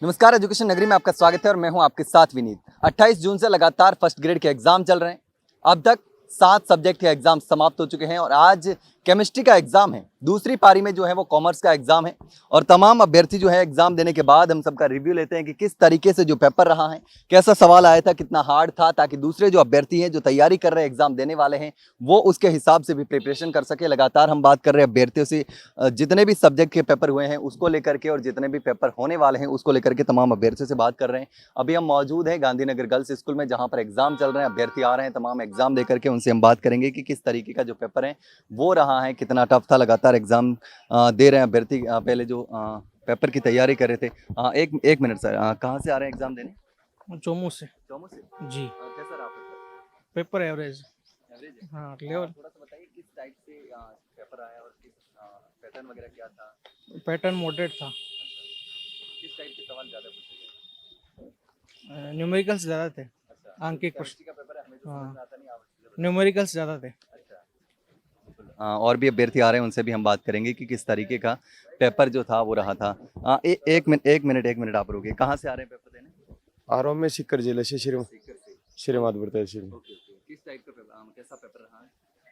नमस्कार, एजुकेशन नगरी में आपका स्वागत है और मैं हूं आपके साथ विनीत। 28 जून से लगातार फर्स्ट ग्रेड के एग्जाम चल रहे हैं। अब तक 7 सब्जेक्ट के एग्जाम समाप्त हो चुके हैं और आज केमिस्ट्री का एग्जाम है। दूसरी पारी में जो है वो कॉमर्स का एग्जाम है और तमाम अभ्यर्थी जो है एग्जाम देने के बाद हम सबका रिव्यू लेते हैं कि किस तरीके से जो पेपर रहा है, कैसा सवाल आया था, कितना हार्ड था, ताकि दूसरे जो अभ्यर्थी हैं जो तैयारी कर रहे हैं एग्जाम देने वाले हैं वो उसके हिसाब से भी प्रिपरेशन कर सके। लगातार हम बात कर रहे हैं अभ्यर्थियों से, जितने भी सब्जेक्ट के पेपर हुए हैं उसको लेकर के और जितने भी पेपर होने वाले हैं उसको लेकर के तमाम अभ्यर्थियों से बात कर रहे हैं। अभी हम मौजूद हैं गांधीनगर गर्ल्स स्कूल में, जहां पर एग्जाम चल रहे हैं, अभ्यर्थी आ रहे हैं, तमाम एग्जाम दे करके उनसे हम बात करेंगे कि किस तरीके का जो पेपर है वो रहा है, कितना टफ था। लगातार एग्जाम दे रहे हैं अभ्यर्थी। पहले जो पेपर की तैयारी कर रहे थे, एक एक मिनट सर, कहाँ से आ रहे हैं एग्जाम देने? चोमू से। चौमू से। जी। कैसा रहा पेपर? Paper average. एवरेज है? हाँ, लेवल। थोड़ा सा बताइए किस टाइप से पेपर आया और किस पैटर्न वगैरह क्या था? पैटर्न मॉडरेट था। किस टाइप के सवाल ज़्यादा पूछे गए? न्यूमेरिकल्स ज़्यादा थे। अच्छा, अंक के केमिस्ट्री क्वेश्चन। का पेपर है, हमें तो हाँ, समझ में आता नहीं, आप इसलिए बताइए। न्यूमेरिकल्स ज़्यादा थे। अच्छा, बिल्कुल। और भी अभ्यर्थी आ रहे हैं, उनसे भी हम बात करेंगे कि किस तरीके का पेपर जो था वो रहा था। एक मिनट आप रुकिए। कहाँ से आ रहे हैं पेपर देने? आरोप में सिक्कर जिले से सीकर से। श्रीमाधपुर तहसील। Okay okay. किस टाइप का पेपर, कैसा पेपर रहा है?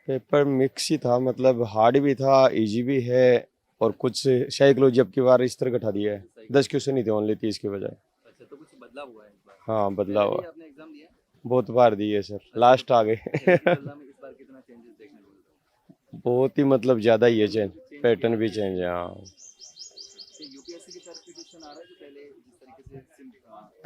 पेपर मिक्स ही था, मतलब हार्ड भी था, इजी भी है, और कुछ साइकोलॉजी अब की बार इस तरह घटा दिया है। 10 क्वेश्चन ही थे ओनली, 30 के बजाय। अच्छा, तो कुछ बदलाव हुआ है इस बार? हाँ, बदलाव पहले हुआ। भी आपने एग्जाम दिया है? बहुत बार दिए सर, लास्ट आ पहले की गए। तुलना में इस बार कितना चेंजेस देखने को मिल रहा बहुत ही मतलब ज्यादा ही है चेंज, पैटर्न भी चेंज है। हाँ, है? यूपीएससी की तरफ से क्वेश्चन आ रहा है जो पहले जिस तरीके से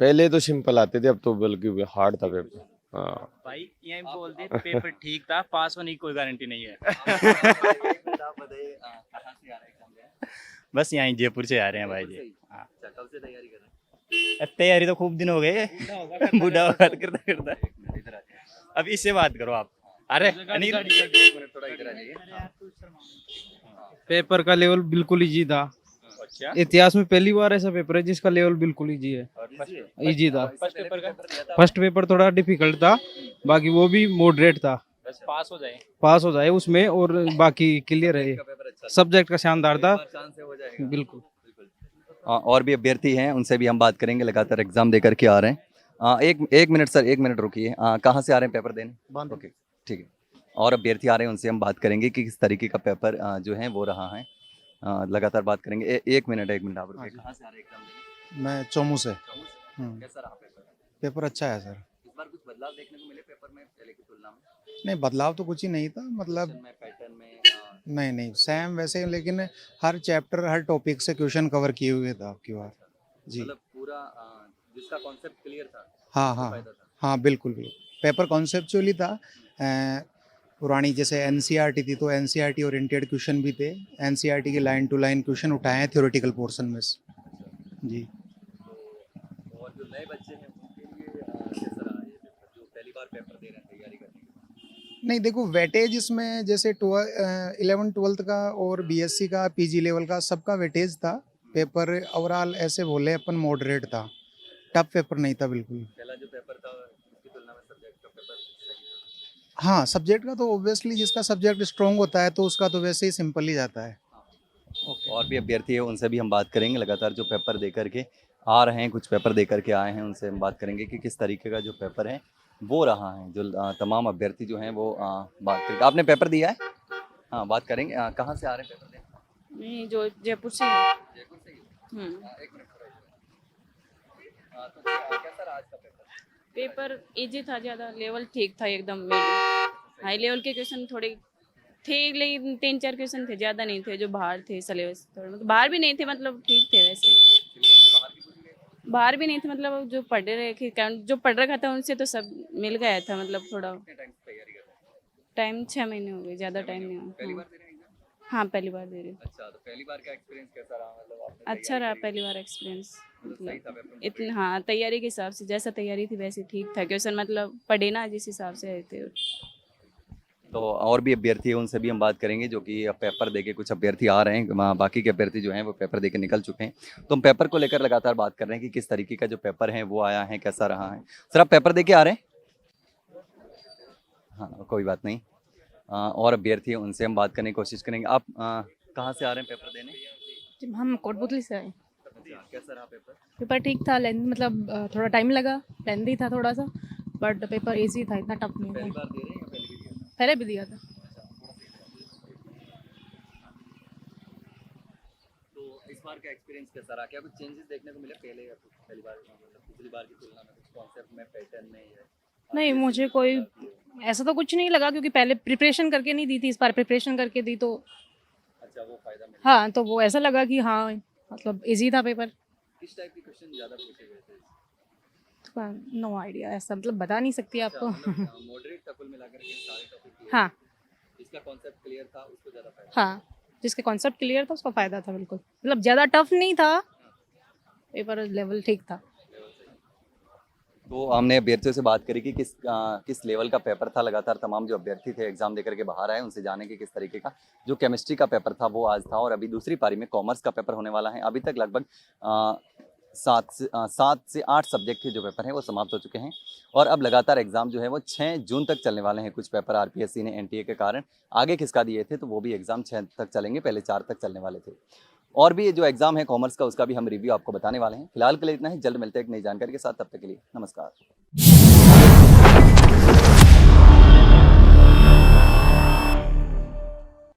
पहले तो सिंपल आते थे, अब तो बल्कि हार्ड था पेपर। हाँ। भाई यही बोल दे पेपर ठीक था, पास होने की कोई गारंटी नहीं है। एक मिनट आप बताइए, कहाँ से आ रहे हैं एग्जाम देने? बस यहीं जयपुर से आ रहे हैं भाई जयपुर से जी। ही? हाँ, अच्छा, कब से तैयारी कर रहे हैं? अब तैयारी तो खूब दिन हो गए। बूढ़ा होगा करता करता। एक मिनट इधर आ जाइए। अब इससे बात करो आप। अरे अनिल, एक मिनट थोड़ा इधर आ जाइए। पेपर का लेवल बिल्कुल इजी था। अच्छा, इतिहास में पहली बार ऐसा पेपर है जिसका लेवल बिल्कुल इजी है। इजी था। फर्स्ट पेपर का फर्स्ट पेपर थोड़ा डिफिकल्ट था, बाकी वो भी मॉडरेट था। बस पास हो जाए। पास हो जाए उसमें और बाकी क्लियर है। पेपर अच्छा था। सब्जेक्ट का शानदार था। चांस से हो जाएगा। बिल्कुल। बिल्कुल। और भी अभ्यर्थी हैं, उनसे भी हम बात करेंगे, लगातार एग्जाम दे करके आ रहे हैं। एक मिनट सर, एक मिनट रुकिए। कहाँ से आ रहे हैं पेपर देने? ओके, ठीक है। और अभ्यर्थी आ रहे हैं, उनसे हम बात करेंगे कि किस तरीके का पेपर जो है वो रहा है। लगातार बात करेंगे। एक मिनट आप रुकिए। कहाँ से आ रहे हैं एग्जाम देने? मैं चोमू से। जम्मू से। कैसा रहा पेपर? पेपर अच्छा है सर। इस बार कुछ बदलाव देखने को मिले पेपर में पहले की तुलना में? नहीं, बदलाव तो कुछ ही नहीं था, मतलब क्वेश्चन में, पैटर्न में? नहीं नहीं सेम वैसे, लेकिन हर चैप्टर हर टॉपिक से क्वेश्चन कवर किए हुए था आपकी बार। जी। मतलब पूरा जिसका कॉन्सेप्ट क्लियर था हाँ उसको हाँ फायदा था। हाँ, बिल्कुल बिल्कुल। पेपर कॉन्सेप्चुअली था। पुरानी जैसे एनसीईआरटी थी तो एनसीईआरटी ओरिएंटेड क्वेश्चन भी थे। एनसीईआरटी के लाइन टू लाइन क्वेश्चन उठाए हैं थ्योरेटिकल पोर्शन में से। जी। तो और जो नए बच्चे हैं उनके लिए कैसा रहा ये पेपर, जो पहली बार पेपर दे रहे हैं तैयारी करने के बाद? नहीं देखो, वेटेज इसमें जैसे 11th-12th का और बीएससी का पीजी लेवल का सबका वेटेज था। पेपर ओवरऑल ऐसे बोले अपन मॉडरेट था, टफ पेपर नहीं था बिल्कुल। पहला जो पेपर था उसकी तुलना में सब्जेक्ट का पेपर सही था? हाँ, सब्जेक्ट का तो ऑब्वियसली जिसका सब्जेक्ट स्ट्रॉन्ग होता है तो उसका तो वैसे ही सिंपल ही जाता है। हाँ। और भी अभ्यर्थी है, उनसे भी हम बात करेंगे। लगातार जो पेपर दे करके आ रहे हैं, कुछ पेपर दे करके आए हैं, उनसे हम बात करेंगे कि किस तरीके का जो पेपर है वो रहा है। जो तमाम अभ्यर्थी जो हैं वो बात करेंगे। आपने पेपर दिया है? हाँ, बात करेंगे। कहाँ से आ रहे हैं पेपर देने? नहीं, जो जयपुर से है। जयपुर से ही हो? हम्म। एक मिनट थोड़ा तो कैसा रहा आज का पेपर? पेपर इजी था, ज़्यादा लेवल ठीक था, एकदम मीडियम। हाई लेवल के क्वेश्चन थोड़े थे, लेकिन 3-4 क्वेश्चन थे, ज़्यादा नहीं थे जो बाहर थे सिलेबस। थोड़ा मतलब बाहर भी नहीं थे, मतलब ठीक थे वैसे। सिलेबस से बाहर भी पूछ गए? बाहर भी नहीं थे, मतलब जो पढ़ रहे थे, जो पढ़ रखा था उनसे तो सब मिल गया था, मतलब थोड़ा। कितने टाइम से तैयारी कर रहे हैं? टाइम 6 महीने हो गए, ज़्यादा टाइम नहीं पहली हुआ। बार दे रहे हैं एग्जाम? हाँ, पहली बार दे रही हूँ। अच्छा, तो पहली बार का एक्सपीरियंस कैसा रहा? मतलब आपने अच्छा तैयारी रहा करी? पहली बार एक्सपीरियंस, मतलब सही था मतलब पेपर? इतना। हाँ, तैयारी के हिसाब से जैसा तैयारी थी वैसे ठीक था क्वेश्चन, मतलब पढ़े ना जिस हिसाब से आए थे। तो और भी अभ्यर्थी हैं, उनसे भी हम बात करेंगे, जो कि अब पेपर देके कुछ अभ्यर्थी आ रहे हैं। बाकी के अभ्यर्थी जो हैं वो पेपर देके निकल चुके हैं। तो हम पेपर को लेकर लगातार बात कर रहे हैं कि किस तरीके का जो पेपर है वो आया है, कैसा रहा है। सर, आप पेपर देके आ रहे हैं? हाँ, कोई बात नहीं। और अभ्यर्थी हैं, उनसे हम बात करने की कोशिश करेंगे। आप कहाँ से आ रहे हैं पेपर देने? हम कोटपुतली से आए। कैसा रहा पेपर? पेपर ठीक था, लेंथ मतलब थोड़ा टाइम लगा, लेंथी था थोड़ा सा, बट पेपर इजी था, इतना टफ नहीं पहली था। बार दे रहे हैं या पहले भी दिया था? पहले भी दिया था। तो इस बार का एक्सपीरियंस कैसा रहा? क्या कुछ चेंजेस देखने को मिले पहले या कुछ पहली बार मतलब पिछली बार की तुलना में कुछ कॉन्सेप्ट में, पैटर्न में या नहीं, मुझे कोई ऐसा तो कुछ नहीं लगा, क्योंकि पहले प्रिपरेशन करके नहीं दी थी, इस बार प्रिपरेशन करके दी तो अच्छा वो फायदा मिला? हाँ, तो वो ऐसा लगा कि हाँ मतलब इजी था पेपर। किस टाइप के क्वेश्चन ज़्यादा पूछे गए थे? नो आइडिया, ऐसा मतलब बता नहीं सकती आपको। मॉडरेट था कुल मिलाकर के सारे टॉपिक क्लियर? हाँ जिसका कॉन्सेप्ट क्लियर था उसको ज़्यादा फायदा? हाँ, जिसके कॉन्सेप्ट क्लियर था उसका फ़ायदा था बिल्कुल, मतलब ज़्यादा टफ नहीं था, पेपर लेवल ठीक था। तो हमने अभ्यर्थियों से बात करी कि किस लेवल का पेपर था। लगातार तमाम जो अभ्यर्थी थे एग्जाम देकर के बाहर आए, उनसे जाने कि किस तरीके का जो केमिस्ट्री का पेपर था वो आज था, और अभी दूसरी पारी में कॉमर्स का पेपर होने वाला है। अभी तक लगभग 7 से 8 सब्जेक्ट के जो पेपर हैं वो समाप्त हो चुके हैं, और अब लगातार एग्जाम जो है वो 6 जून तक चलने वाले हैं। कुछ पेपर आरपीएससी ने एनटीए के कारण आगे खिसका दिए थे, तो वो भी एग्जाम 6 तक चलेंगे, पहले 4 तक चलने वाले थे। और भी ये जो एग्जाम है कॉमर्स का, उसका भी हम रिव्यू आपको बताने वाले हैं। फिलहाल के लिए इतना ही, जल्द मिलते हैं एक नई जानकारी के साथ, तब तक के लिए नमस्कार।